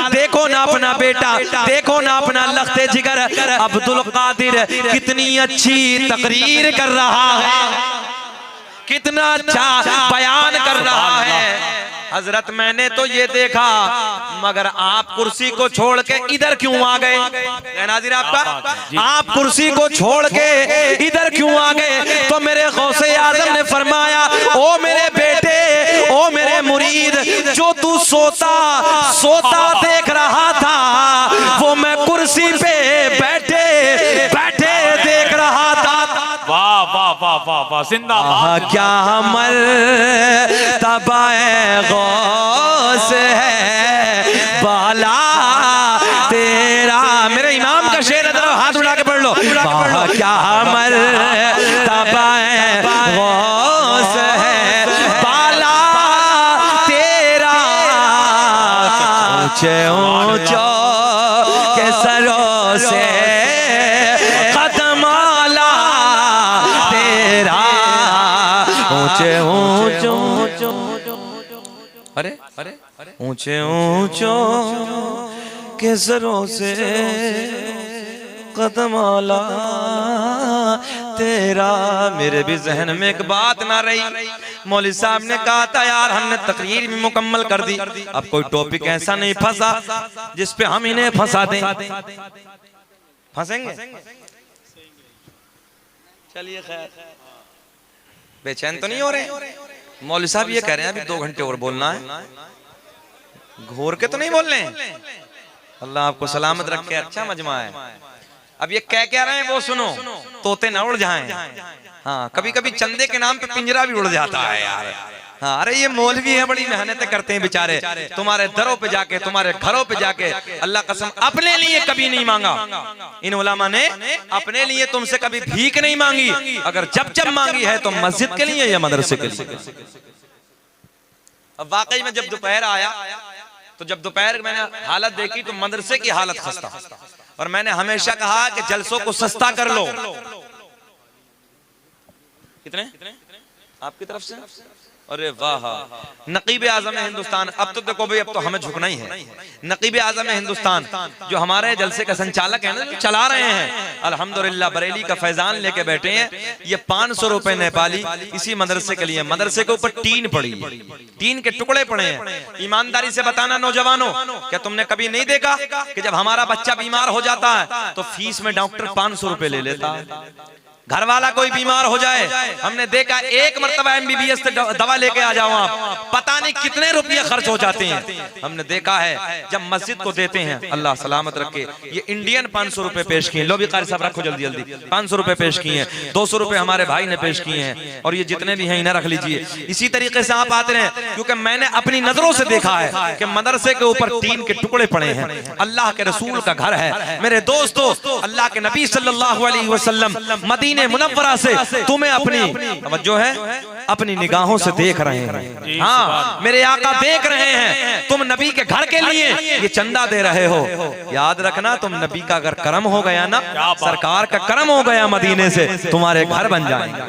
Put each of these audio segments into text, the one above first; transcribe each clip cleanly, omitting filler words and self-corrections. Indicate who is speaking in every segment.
Speaker 1: देखो ना अपना बेटा, देखो ना अपना लख्ते जिगर अब्दुल कादिर कितनी अच्छी तकरीर कर रहा है, कितना अच्छा बयान कर रहा है। हजरत मैंने तो ये देखा, मगर आप कुर्सी को छोड़ के इधर क्यों आ गए? नाज़रीन आपका, आप कुर्सी को छोड़ के इधर क्यों आ गए? तो मेरे गौसे आज़म ने फरमाया, ओ मेरे बेटे, ओ मेरे मुरीद, जो तू सोता सोता देख रहा था वो मैं कुर्सी पे बैठे बैठे देख रहा था।
Speaker 2: वाह वाह वाह वाह वाह, जिंदाबाद।
Speaker 1: क्या मर तबाए गौस है बाला तेरा। मेरे इमाम का शेर है, हाथ उठा के पढ़ लो। क्या मर तबाए गौस है बाला तेरा, ऊंचे ऊंचो के सरों से अरे अरे ऊंचे ऊंचों के सरों से कदम आला तेरा। मेरे भी जहन में एक बात ना रही, मौलवी साहब ने कहा था यार हमने तकरीर भी मुकम्मल कर दी, अब कोई टॉपिक ऐसा नहीं फंसा जिस पे हम इन्हें फंसा दें। फंसेंगे? चलिए खैर, बेचैन तो नहीं हो रहे? मौलवी साहब ये कह रहे हैं अभी 2 घंटे और बोलना है, घोर के तो नहीं बोल रहे हैं। अल्लाह आपको सलामत रखे, अच्छा मजमा है। अब ये कह रहे हैं वो सुनो, तोते न उड़ जाएं। हाँ, कभी कभी चंदे के नाम पे पिंजरा भी उड़ जाता है यार। हाँ, अरे ये मौलवी है, बड़ी मेहनतें करते हैं बेचारे, तुम्हारे दरों पे जाके, तुम्हारे घरों पे जाके, अल्लाह कसम अपने लिए कभी नहीं मांगा। इन उलमा ने अपने लिए तुमसे कभी भीख नहीं मांगी, अगर जब मांगी है तो मस्जिद के लिए या मदरसे के लिए। अब वाकई में जब दोपहर आया तो जब दोपहर मैंने हालत देखी तो मदरसे की हालत खस्ता, और मैंने हमेशा कहा कि जलसों को सस्ता कर लो। कितने आपकी तरफ से? अरे वाह, नकीब आज़म हिंदुस्तान, अब तो देखो भाई, अब तो हमें झुकना ही है। नकीब आज़म हिंदुस्तान जो हमारे जलसे का संचालक है ना, जो चला रहे हैं, अल्हम्दुलिल्लाह बरेली का फैजान लेके बैठे हैं। ये 500 रुपए नेपाली इसी मदरसे के लिए। मदरसे के ऊपर टीन पड़ी है, टीन के टुकड़े पड़े हैं। ईमानदारी से बताना नौजवानों, क्या तुमने कभी नहीं देखा कि जब हमारा बच्चा बीमार हो जाता है तो फीस में डॉक्टर 500 रुपए ले लेता है? घर वाला कोई बीमार हो जाए, हमने देखा एक मर्तबा MBBS से दवा लेके आ जाओ आप, पता नहीं कितने रुपये खर्च हो जाते हैं। हमने देखा है जब मस्जिद को देते हैं, अल्लाह सलामत रखे, ये इंडियन 500 रुपए पेश किए। लो भी कारी साहब रखो जल्दी जल्दी, 500 रुपए पेश किए हैं, 200 रुपए हमारे भाई ने पेश किए हैं, और ये जितने भी हैं इन्हें रख लीजिए। इसी तरीके से आप आते रहे, क्योंकि मैंने अपनी नजरों से देखा है कि मदरसे के ऊपर टीन के टुकड़े पड़े हैं। अल्लाह के रसूल का घर है मेरे दोस्तों, अल्लाह के नबी सल्लल्लाहु अलैहि वसल्लम मदीने मुनव्वरा से तुम्हें अपनी जो है अपनी निगाहों से देख रहे हैं। हाँ, मेरे आका देख रहे हैं, तुम नबी के घर के लिए ये चंदा दे रहे हो। याद रखना, तुम नबी का अगर करम हो गया ना, सरकार का करम हो गया मदीने से, तुम्हारे घर बन जाएंगे।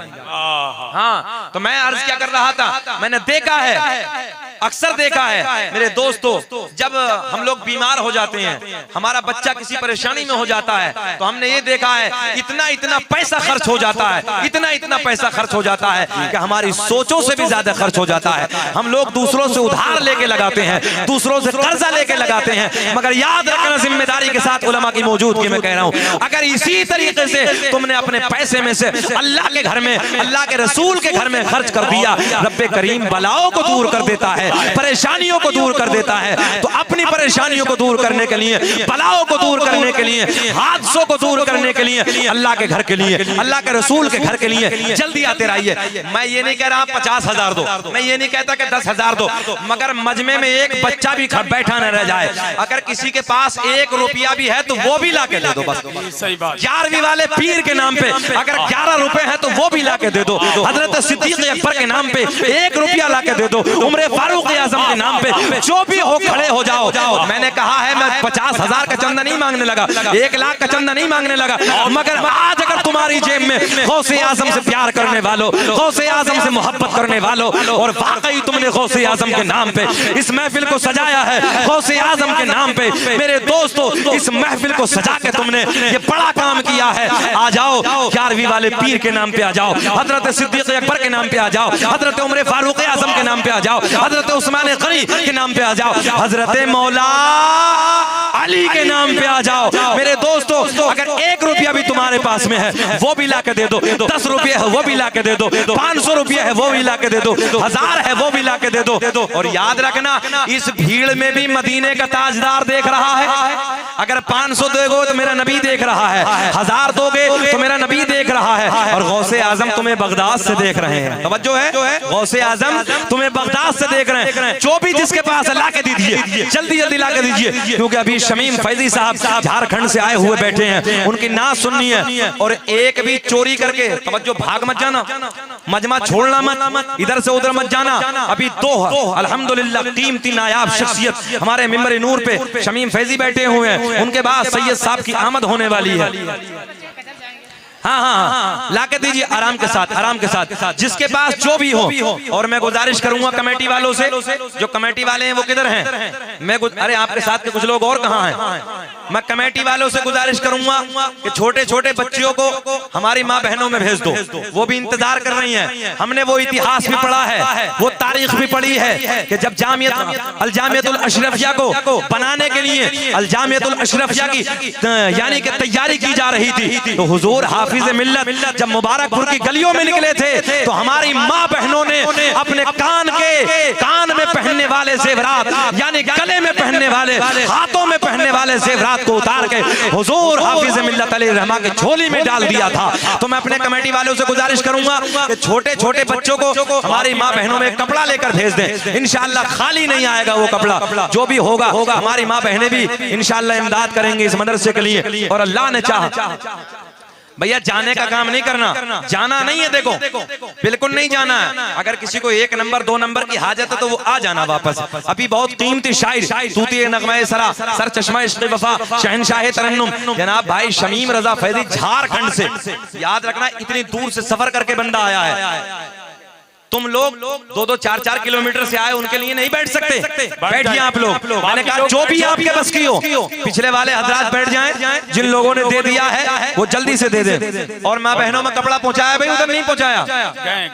Speaker 1: हाँ, तो मैं अर्ज क्या कर रहा था, मैंने देखा है, अक्सर देखा है मेरे दोस्तों, जब हम लोग बीमार हो जाते हैं, हमारा बच्चा किसी परेशानी में हो जाता है, तो हमने ये देखा है इतना इतना पैसा खर्च हो जाता है, इतना इतना पैसा खर्च हो जाता है कि हमारी सोचों से भी ज्यादा खर्च हो जाता है। हम लोग दूसरों से उधार लेके लगाते हैं, दूसरों से कर्जा लेके लगाते हैं। मगर याद रखना, जिम्मेदारी के साथ उलमा की मौजूदगी में कह रहा हूं, अगर इसी तरीके से तुमने अपने पैसे में से अल्लाह के घर में, अल्लाह के रसूल के घर में खर्च कर दिया, रब्बे करीम बलाओं को दूर कर देता है, परेशानियों को दूर कर देता है। तो अपनी परेशानियों को दूर करने के लिए, बलाओं को दूर करने के लिए, हादसों को दूर करने के लिए, अल्लाह के घर के लिए, अल्लाह के रसूल के घर के लिए जल्दी आते रहिए। मैं ये नहीं कह रहा 50,000 दो, मैं ये नहीं कहता कि 10,000 दो, मगर मजमे में एक बच्चा भी बैठा न रह जाए। अगर किसी के पास 1 रुपया भी है तो वो भी ला के दे दो। बस
Speaker 2: सही बात।
Speaker 1: 11वीं वाले पीर के नाम पे अगर 11 रुपए है तो वो भी ला के दे दो। हजरत सिद्दीक अकबर के नाम पे 1 रुपया ला के दे दो। उमर फारूक फारूक आजम के नाम पे जो भी हो खड़े हो जाओ। मैंने कहा है मैं 50,000 का चंदा नहीं मांगने लगा, 1 लाख का चंदा नहीं मांगने लगा, मगर आज अगर तुम्हारी जेब में गौसे आजम से प्यार करने वालों, गौसे आजम से मोहब्बत करने वालों, और वाकई तुमने गौसे आजम के नाम पे इस महफिल को सजाया है, गौसे आजम के नाम पे मेरे दोस्तों इस महफिल को सजा के तुमने ये बड़ा काम किया है, आ जाओ 11वीं वाले पीर के नाम पे आ जाओ, हजरत सिद्दीक अकबर के नाम पे आ जाओ, हजरत उमर फारूक आजम के नाम पे आ जाओ, हजरत उस्मान गनी के नाम पे आ जाओ, हजरत मौला अली के नाम पे आ जाओ। मेरे दोस्तों अगर 1 रुपया भी तुम्हारे पास में है वो भी ला के दे दो, 10 रुपये है वो भी ला के दे दो, 500 रुपये है वो भी ला के दे दो, 1000 है वो भी ला के दे दो। और याद रखना इस भीड़ में भी मदीने का ताजदार देख रहा है। अगर 500 दोगे तो मेरा नबी देख रहा है, 1000 दोगे तो मेरा नबी देख रहा है, और गौसे आजम तुम्हें बगदाद से देख रहे हैं। तवज्जो है, गौसे आजम तुम्हें बगदाद से देख रहे हैं। जो भी जिसके पास है ला के दीजिए, जल्दी जल्दी ला के दीजिए, क्योंकि अभी शमीम फैजी साहब झारखंड से आए हुए बैठे हैं, उनकी नात सुननी है। और एक भी चोरी करके तवज्जो भाग मत जाना, मजमा छोड़ना मत, इधर से उधर मत जाना। अभी 2 अल्हम्दुलिल्लाह कीमती नायाब शख्सियत हमारे मिंबर नूर पे शमीम फैजी बैठे हुए हैं, उनके बाद सैयद साहब की आमद होने वाली है। हाँ, ला के दीजिए आराम के साथ, आराम के साथ, जिसके पास जो भी हो। और मैं गुजारिश करूंगा कमेटी वालों से, जो कमेटी वाले हैं वो किधर हैं? मैं अरे आपके साथ के कुछ लोग और कहाँ हैं? मैं कमेटी वालों से गुजारिश करूंगा कि छोटे छोटे बच्चियों को हमारी माँ बहनों में भेज दो, वो भी इंतजार कर रही हैं। हमने वो इतिहास भी पढ़ा है, वो तारीख भी पढ़ी है कि जब अल जामियतुल अशरफिया को बनाने के लिए अल जामियतुल अशरफिया की यानी कि तैयारी की जा रही थी, तो हुजूर हाफिज मिल्लत जब मुबारकपुर की गलियों में निकले थे तो हमारी माँ बहनों ने अपने कान में पहनने वाले जेवरात, यानी गले में पहनने वाले, हाथों में पहनने वाले जेवरात को उतार के हुजूर हाफिज मिल्लत अलैहि रहमा के झोली में डाल दिया था। तो मैं अपने कमेटी वालों से गुजारिश करूंगा कि छोटे छोटे बच्चों को हमारी माँ बहनों में कपड़ा लेकर भेज दें। इंशाअल्लाह खाली नहीं आएगा वो कपड़ा, जो भी होगा हमारी माँ बहनें भी इंशाअल्लाह इमदाद करेंगे इस मदरसे के लिए। और अल्लाह ने चाहा भैया जाने का काम नहीं करना, जाना नहीं है, देखो बिल्कुल नहीं जाना है। अगर किसी को 1 नंबर 2 नंबर की हाजत है तो वो आ जाना वापस। अभी बहुत कीमती शायर तूती नगमे सरा सर चश्मा इश्क़ वफा शहनशाह तरन्नुम जनाब भाई शमीम रजा फैजी झारखंड से, याद रखना इतनी दूर से सफर करके बंदा आया है। तुम लोग 2-2, 4-4 किलोमीटर से आए, उनके लिए नहीं बैठ सकते, बैठिए आप लोग। मैंने कहा जो भी आपके बस की हो, पिछले वाले हजरात बैठ जाएं, जिन लोगों ने दे दिया है वो जल्दी से दे दे। और माँ बहनों में कपड़ा पहुंचाया भाई, उधर नहीं पहुंचाया?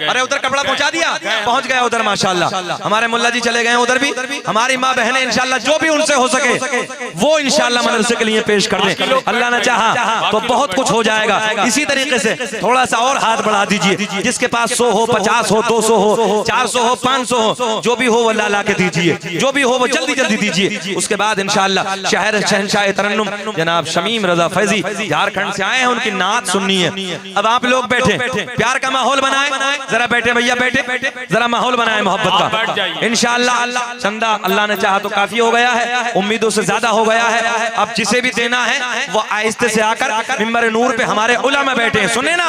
Speaker 1: अरे उधर कपड़ा पहुंचा दिया, पहुंच गया उधर माशाल्लाह। हमारे मुल्ला जी चले गए उधर भी। हमारी माँ बहनें इंशाल्लाह जो भी उनसे हो सके वो इंशाल्लाह मदरसे के लिए पेश कर दें। अल्लाह ने चाहा तो बहुत कुछ हो जाएगा। इसी तरीके से थोड़ा सा और हाथ बढ़ा दीजिए, जिसके पास 100 हो, 50 हो, 200 हो, 400 हो, 500 हो, जो भी हो वो ला के दीजिए, जो भी हो वो जल्दी जल्दी दीजिए। उसके बाद इंशाअल्लाह शहनशाह तरन्नुम जनाब शमीम रजा फैजी झारखंड से आए हैं, उनकी नात सुननी है। अब आप लोग बैठे, प्यार का माहौल बनाए, जरा बैठे भैया, बैठे जरा माहौल बनाए मोहब्बत का। इंशाअल्लाह चंदा अल्लाह ने चाहा तो काफी हो गया है, उम्मीदों से ज्यादा हो गया है। अब जिसे भी देना है वो आहिस्ते से आकर मिंबर नूर पे हमारे उलमा बैठे हैं, सुने ना,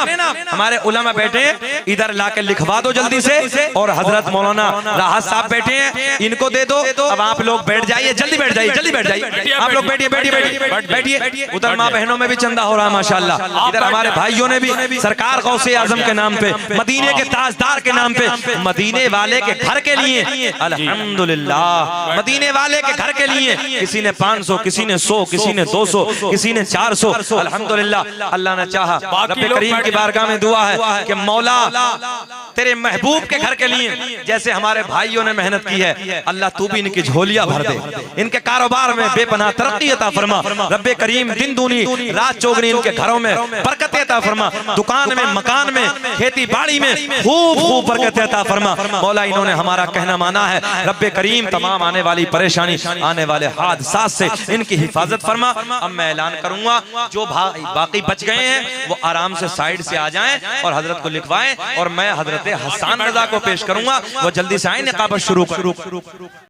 Speaker 1: हमारे उलमा बैठे हैं, इधर ला के लिखवा दो जल्दी से। और हजरत मौलाना राहत साहब बैठे हैं, इनको दे दो। अब आप लोग बैठ जाइए, जल्दी बैठ जाइए, जल्दी बैठ जाइए, आप लोग बैठिए। उधर माँ बहनों में भी चंदा हो रहा है माशाल्लाह। इधर हमारे भाइयों ने भी सरकार गौसे आजम के नाम पे, मदीने के ताजदार के नाम पे, मदीने वाले के घर के लिए अल्हम्दुलिल्लाह, मदीने वाले के घर के लिए किसी ने 500, किसी ने 100, किसी ने 200, किसी ने 400। अल्हम्दुलिल्लाह अल्लाह ने चाहा। रब्बे करीम की बारगाह में दुआ है कि मौला तेरे महबूब के घर के लिए जैसे हमारे भाइयों ने मेहनत की है, अल्लाह तू भी इनकी झोलियां भर दे, इनके कारोबार में बेपनाह तरक्की अता फरमा। रब्बे करीम दिन दूनी रात चौगनी इनके घरों में बरकत अता फरमा, दुकान में, मकान में, खेती बाड़ी में खूब बरकत अता फरमा। मौला इन्होंने हमारा कहना माना है, रब्बे करीम तमाम आने वाली परेशानी, आने वाले हादसात से इनकी हिफाजत फरमा। अब मैं ऐलान करूंगा जो बाकी बच गए हैं वो आराम से साइड से आ जाएं और हजरत को लिखवाएं, और मैं हजरत हसन रजा को पेश करूंगा, वो जल्दी से आए, निकाबत शुरू